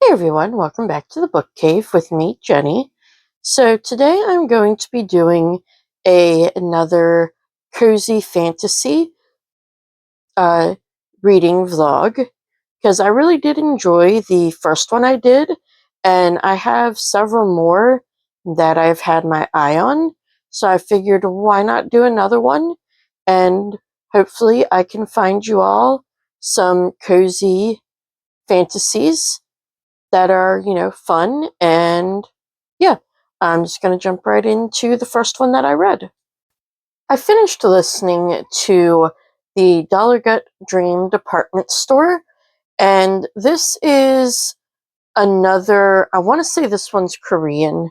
Hey everyone, welcome back to the Book Cave with me, Jenny. So today I'm going to be doing another cozy fantasy uh, reading vlog because I really did enjoy the first one I did, and I have several more that I've had my eye on. So I figured, why not do another one? And hopefully I can find you all some cozy fantasies that are, fun. And yeah, I'm just going to jump right into the first one that I read. I finished listening to the Dollar Gut Dream Department Store, and this is another, I want to say this one's Korean.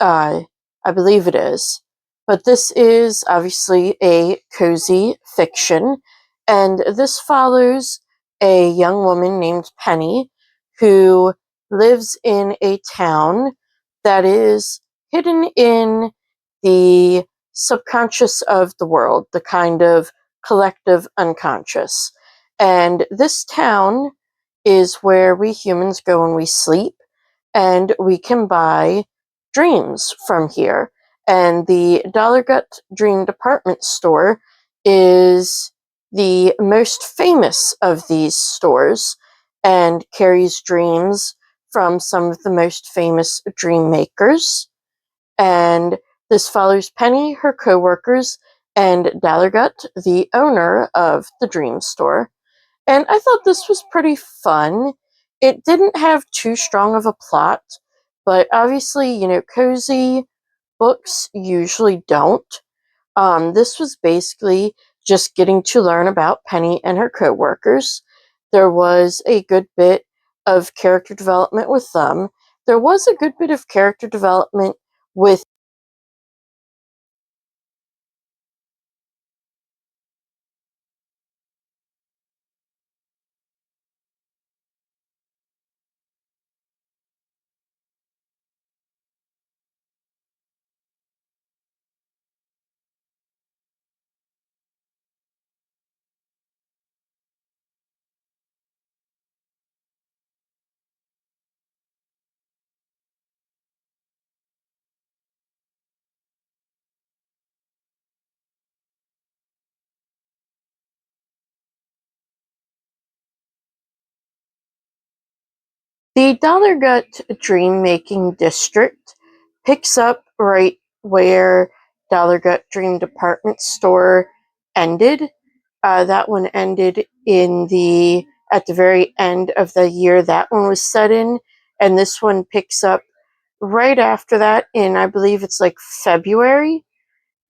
Uh, I believe it is. But this is obviously a cozy fiction, and this follows a young woman named Penny who lives in a town that is hidden in the subconscious of the world, the kind of collective unconscious. And this town is where we humans go when we sleep, and we can buy dreams from here. And the Dollar Gut Dream Department Store is the most famous of these stores and carries dreams from some of the most famous dream makers. And this follows Penny, her coworkers, and Dallargut, the owner of the dream store. And I thought this was pretty fun. It didn't have too strong of a plot, but obviously, cozy books usually don't. This was basically just getting to learn about Penny and her coworkers. There was a good bit of character development with them. There was a good bit of character development with the Dollar Gut Dream Making District picks up right where Dollar Gut Dream Department Store ended. That one ended at the very end of the year that one was set in, and this one picks up right after that in, I believe it's like February.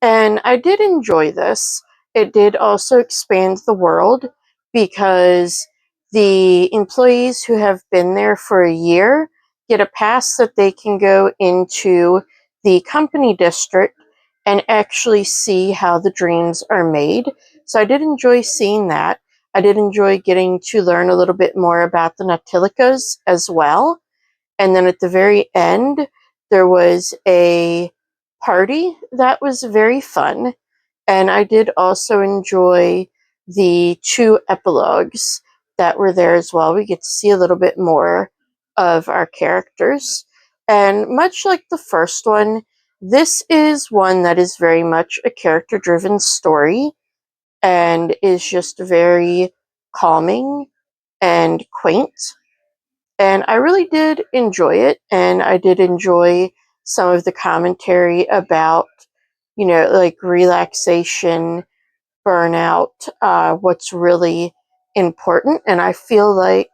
And I did enjoy this. It did also expand the world because the employees who have been there for a year get a pass that they can go into the company district and actually see how the dreams are made. So I did enjoy seeing that. I did enjoy getting to learn a little bit more about the Natilicas as well. And then at the very end, there was a party that was very fun. And I did also enjoy the two epilogues that were there as well. We get to see a little bit more of our characters. And much like the first one, this is one that is very much a character driven story and is just very calming and quaint. And I really did enjoy it, and I did enjoy some of the commentary about, like relaxation, burnout, what's really important. And I feel like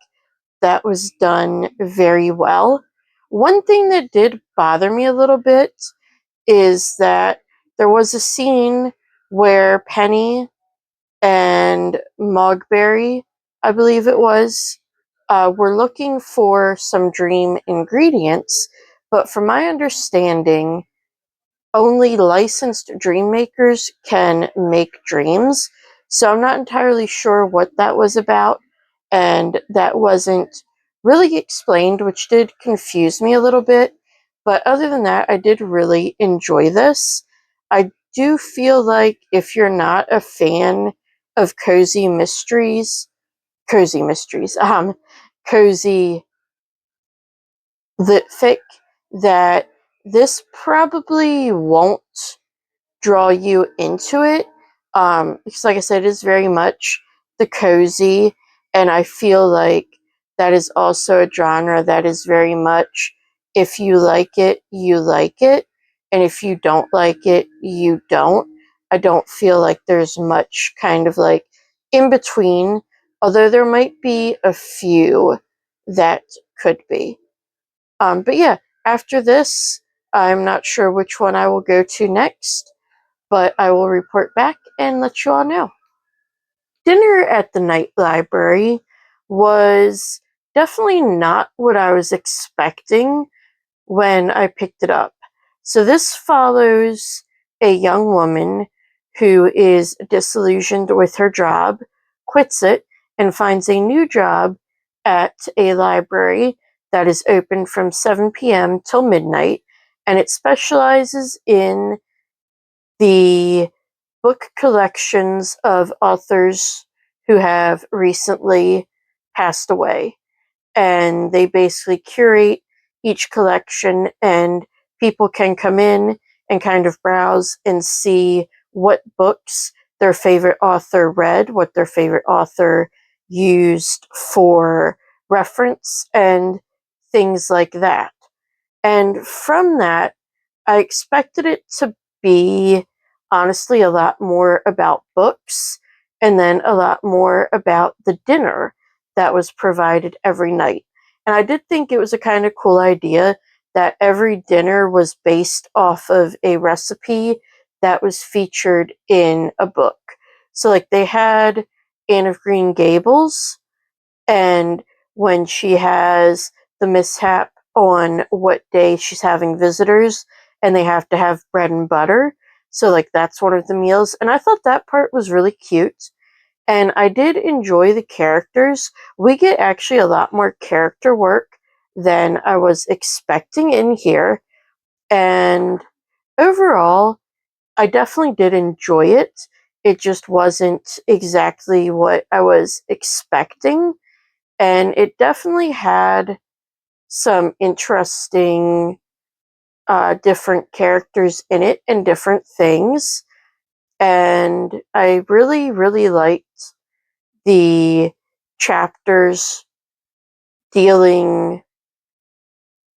that was done very well. One thing that did bother me a little bit is that there was a scene where Penny and Mogberry, I believe it was, were looking for some dream ingredients, but from my understanding, only licensed dream makers can make dreams. So I'm not entirely sure what that was about, and that wasn't really explained, which did confuse me a little bit. But other than that, I did really enjoy this. I do feel like if you're not a fan of cozy mysteries, cozy lit that this probably won't draw you into it. Because, like I said, it is very much the cozy, and I feel like that is also a genre that is very much, if you like it, you like it, and if you don't like it, you don't. I don't feel like there's much kind of like in between, although there might be a few that could be. But yeah, after this, I'm not sure which one I will go to next, but I will report back and let you all know. Dinner at the night library was definitely not what I was expecting when I picked it up. So, this follows a young woman who is disillusioned with her job, quits it, and finds a new job at a library that is open from 7 p.m. till midnight, and it specializes in the book collections of authors who have recently passed away. And they basically curate each collection, and people can come in and kind of browse and see what books their favorite author read, what their favorite author used for reference, and things like that. And from that, I expected it to be honestly a lot more about books and then a lot more about the dinner that was provided every night. And I did think it was a kind of cool idea that every dinner was based off of a recipe that was featured in a book. So, like, they had Anne of Green Gables, and when she has the mishap on what day she's having visitors and they have to have bread and butter. So, like, that's one of the meals. And I thought that part was really cute. And I did enjoy the characters. We get actually a lot more character work than I was expecting in here. And overall, I definitely did enjoy it. It just wasn't exactly what I was expecting, and it definitely had some interesting different characters in it and different things. And I really, really liked the chapters dealing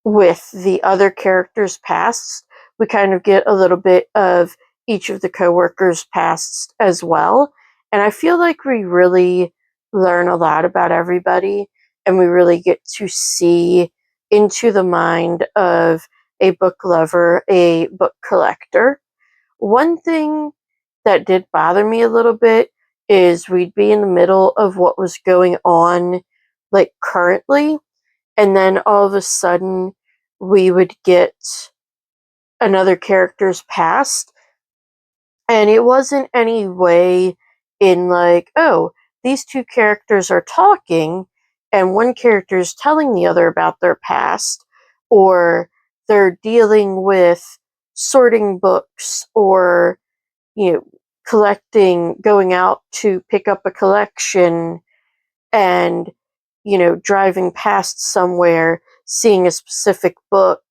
with the other characters' pasts. We kind of get a little bit of each of the coworkers' pasts as well. And I feel like we really learn a lot about everybody, and we really get to see into the mind of a book lover, a book collector. One thing that did bother me a little bit is we'd be in the middle of what was going on, like currently, and then all of a sudden we would get another character's past, and it wasn't any way in like, oh, these two characters are talking and one character is telling the other about their past, or they're dealing with sorting books, or you know, collecting, going out to pick up a collection, and driving past somewhere, seeing a specific book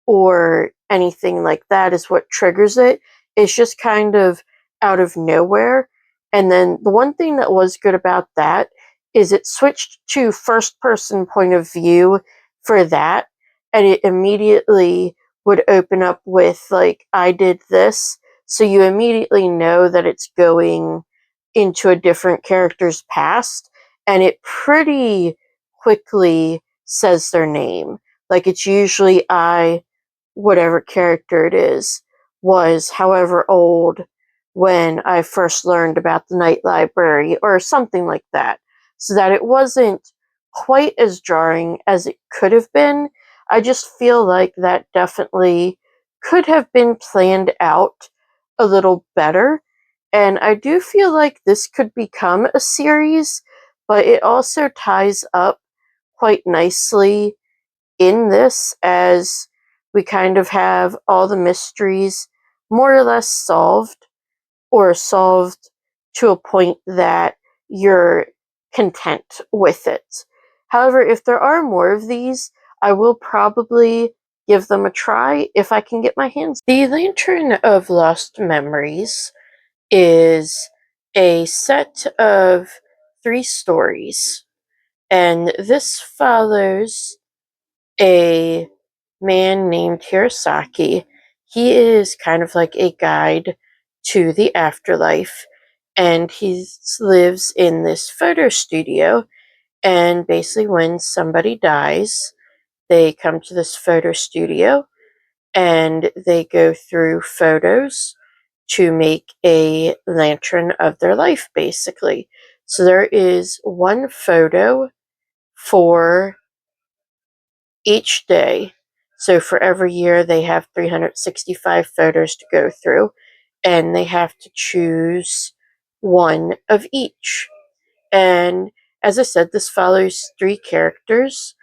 or anything like that is what triggers it. It's just kind of out of nowhere. And then the one thing that was good about that is it switched to first person point of view for that, and it immediately would open up with like, I did this, so you immediately know that it's going into a different character's past, and it pretty quickly says their name. Like, it's usually I, whatever character it is, was however old when I first learned about the night library, or something like that, so that it wasn't quite as jarring as it could have been. I just feel like that definitely could have been planned out a little better, and I do feel like this could become a series, but it also ties up quite nicely in this, as we kind of have all the mysteries more or less solved, or solved to a point that you're content with it. However, if there are more of these, I will probably give them a try if I can get my hands. The Lantern of Lost Memories is a set of 3 stories, and this follows a man named Hirosaki. He is kind of like a guide to the afterlife, and he lives in this photo studio. And basically, when somebody dies, they come to this photo studio and they go through photos to make a lantern of their life, basically. So there is one photo for each day. So for every year, they have 365 photos to go through, and they have to choose one of each. And as I said, this follows 3 characters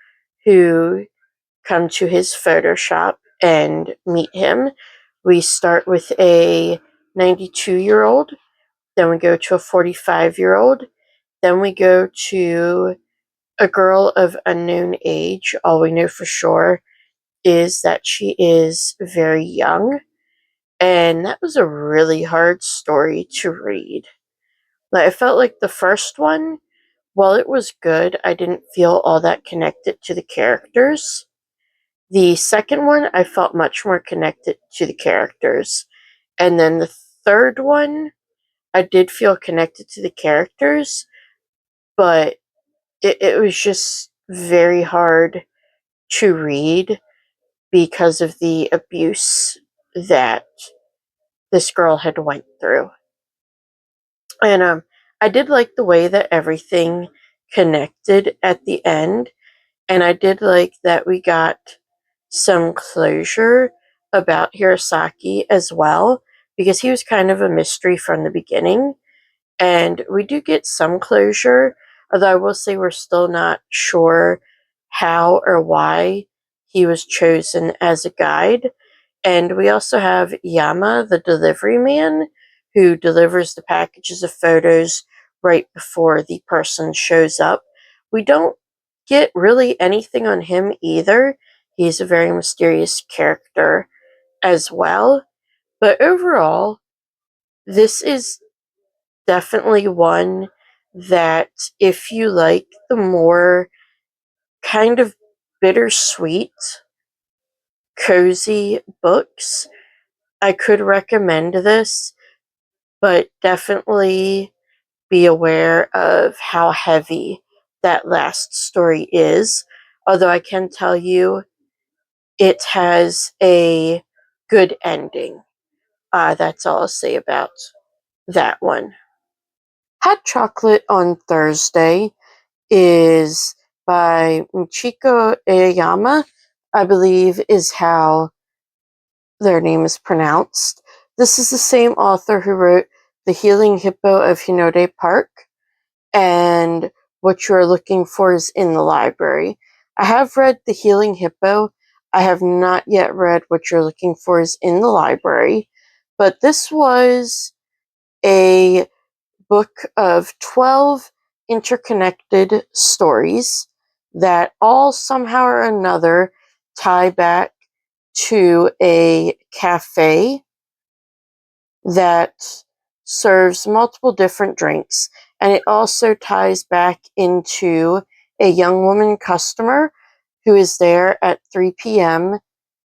who come to his Photoshop and meet him. We start with a 92-year-old, then we go to a 45-year-old, then we go to a girl of unknown age. All we know for sure is that she is very young, and that was a really hard story to read. Like, I felt like the first one, while it was good, I didn't feel all that connected to the characters. The second one, I felt much more connected to the characters. And then the third one, I did feel connected to the characters, but it was just very hard to read because of the abuse that this girl had went through. And I did like the way that everything connected at the end, and I did like that we got some closure about Hirosaki as well, because he was kind of a mystery from the beginning. And we do get some closure, although I will say we're still not sure how or why he was chosen as a guide. And we also have Yama, the delivery man, who delivers the packages of photos right before the person shows up. We don't get really anything on him either. He's a very mysterious character as well. But overall, this is definitely one that, if you like the more kind of bittersweet, cozy books, I could recommend this, but definitely be aware of how heavy that last story is. Although I can tell you it has a good ending. That's all I'll say about that one. Hot Chocolate on Thursday is by Michiko Aoyama, I believe is how their name is pronounced. This is the same author who wrote The Healing Hippo of Hinode Park, and What You Are Looking For is in the Library. I have read The Healing Hippo. I have not yet read What You're Looking For is in the Library, but this was a book of 12 interconnected stories that all somehow or another tie back to a cafe that serves multiple different drinks. And it also ties back into a young woman customer who is there at 3 p.m.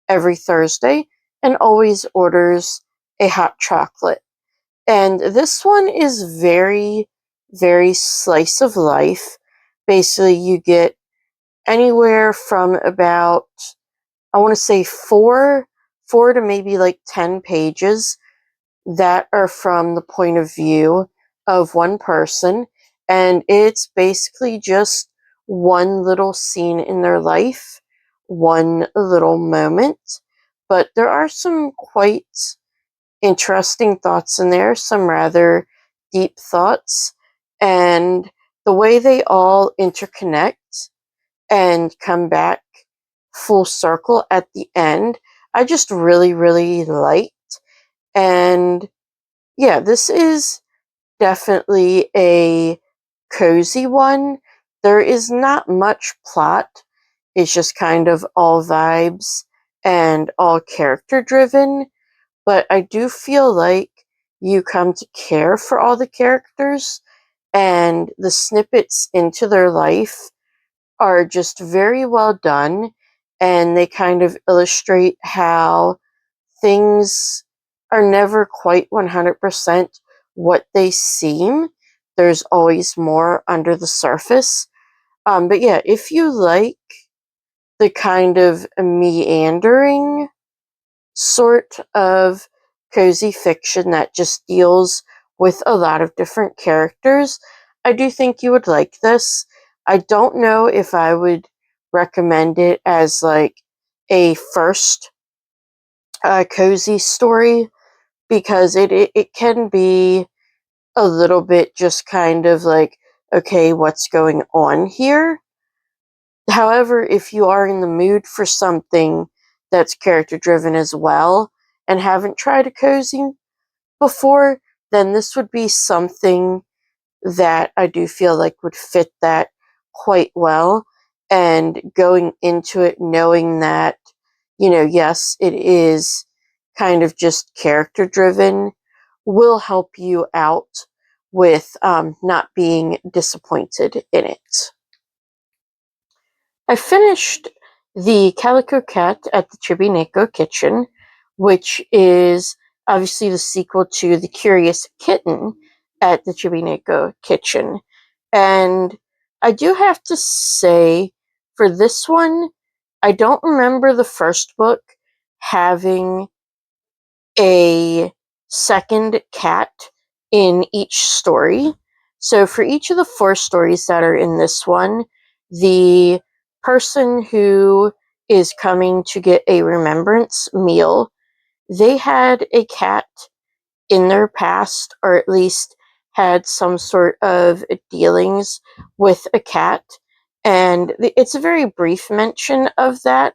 every Thursday and always orders a hot chocolate. And this one is very, very slice of life. Basically, you get anywhere from about, I want to say four to maybe like 10 pages that are from the point of view of one person. And it's basically just one little scene in their life, one little moment. But there are some quite interesting thoughts in there, some rather deep thoughts, and the way they all interconnect and come back full circle at the end, I just really, really liked. And yeah, this is definitely a cozy one. There is not much plot. is just kind of all vibes and all character driven, but I do feel like you come to care for all the characters, and the snippets into their life are just very well done, and they kind of illustrate how things are never quite 100% what they seem. There's always more under the surface. But yeah, if you like the kind of meandering sort of cozy fiction that just deals with a lot of different characters, I do think you would like this. I don't know if I would recommend it as like a first cozy story, because it can be a little bit just kind of like, okay, what's going on here? However, if you are in the mood for something that's character driven as well and haven't tried a cozy before, then this would be something that I do feel like would fit that quite well. And going into it knowing that, yes, it is kind of just character driven will help you out with not being disappointed in it. I finished The Calico Cat at the Chibineko Kitchen, which is obviously the sequel to The Curious Kitten at the Chibineko Kitchen. And I do have to say, for this one, I don't remember the first book having a second cat in each story. So for each of the 4 stories that are in this one, the person who is coming to get a remembrance meal, they had a cat in their past, or at least had some sort of dealings with a cat. And it's a very brief mention of that,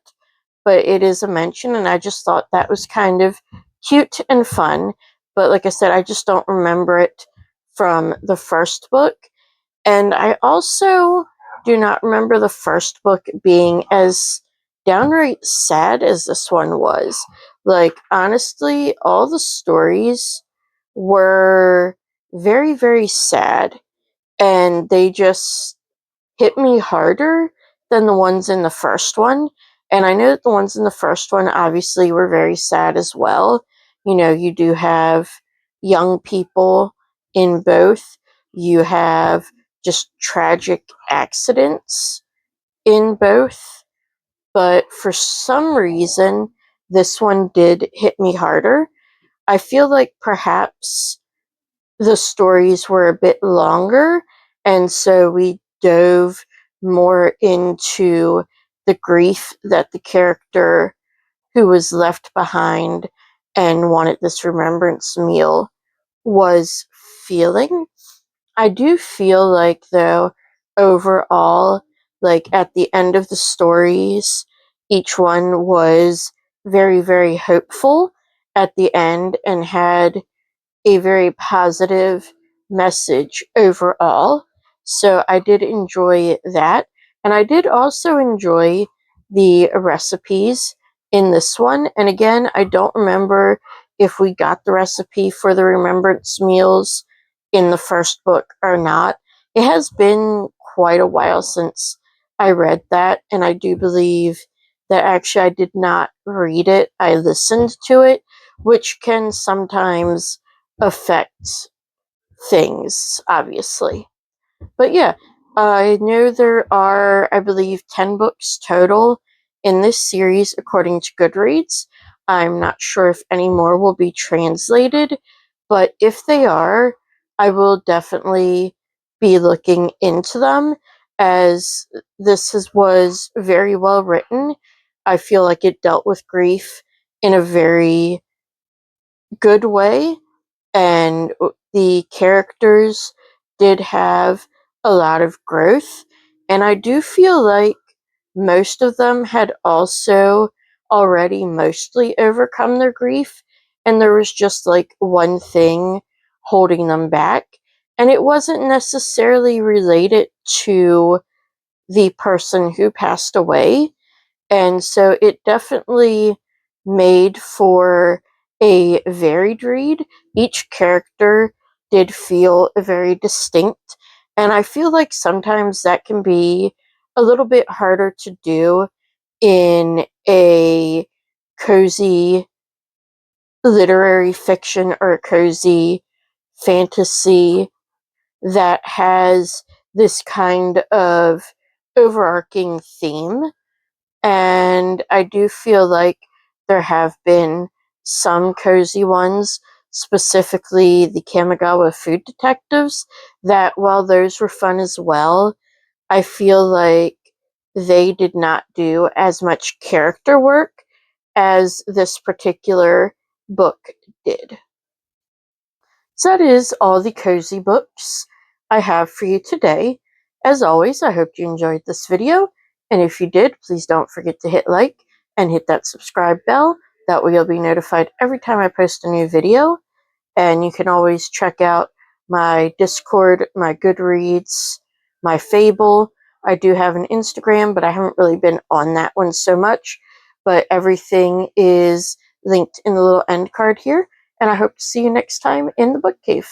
but it is a mention, and I just thought that was kind of cute and fun. But like I said, I just don't remember it from the first book. And I also do not remember the first book being as downright sad as this one was. Like, honestly, all the stories were very, very sad, and they just hit me harder than the ones in the first one. And I know that the ones in the first one obviously were very sad as well. You do have young people in both, you have just tragic accidents in both. But for some reason, this one did hit me harder. I feel like perhaps the stories were a bit longer, and so we dove more into the grief that the character who was left behind and wanted this remembrance meal was feeling. I do feel like, though, overall, like at the end of the stories, each one was very, very hopeful at the end and had a very positive message overall. So I did enjoy that. And I did also enjoy the recipes in this one. And again, I don't remember if we got the recipe for the remembrance meals in the first book or not. It has been quite a while since I read that, and I do believe that actually I did not read it. I listened to it, which can sometimes affect things, obviously. But yeah, I know there are, I believe, 10 books total in this series, according to Goodreads. I'm not sure if any more will be translated, but if they are, I will definitely be looking into them, as was very well written. I feel like it dealt with grief in a very good way, and the characters did have a lot of growth, and I do feel like most of them had also already mostly overcome their grief, and there was just like one thing holding them back, and it wasn't necessarily related to the person who passed away. And so it definitely made for a varied read. Each character did feel very distinct. And I feel like sometimes that can be a little bit harder to do in a cozy literary fiction or a cozy fantasy that has this kind of overarching theme. And I do feel like there have been some cozy ones, specifically the Kamigawa Food Detectives, that while those were fun as well, I feel like they did not do as much character work as this particular book did. So that is all the cozy books I have for you today. As always, I hope you enjoyed this video, and if you did, please don't forget to hit like and hit that subscribe bell. That way you'll be notified every time I post a new video, and you can always check out my Discord, my Goodreads, my Fable. I do have an Instagram, but I haven't really been on that one so much, but everything is linked in the little end card here, and I hope to see you next time in the book cave.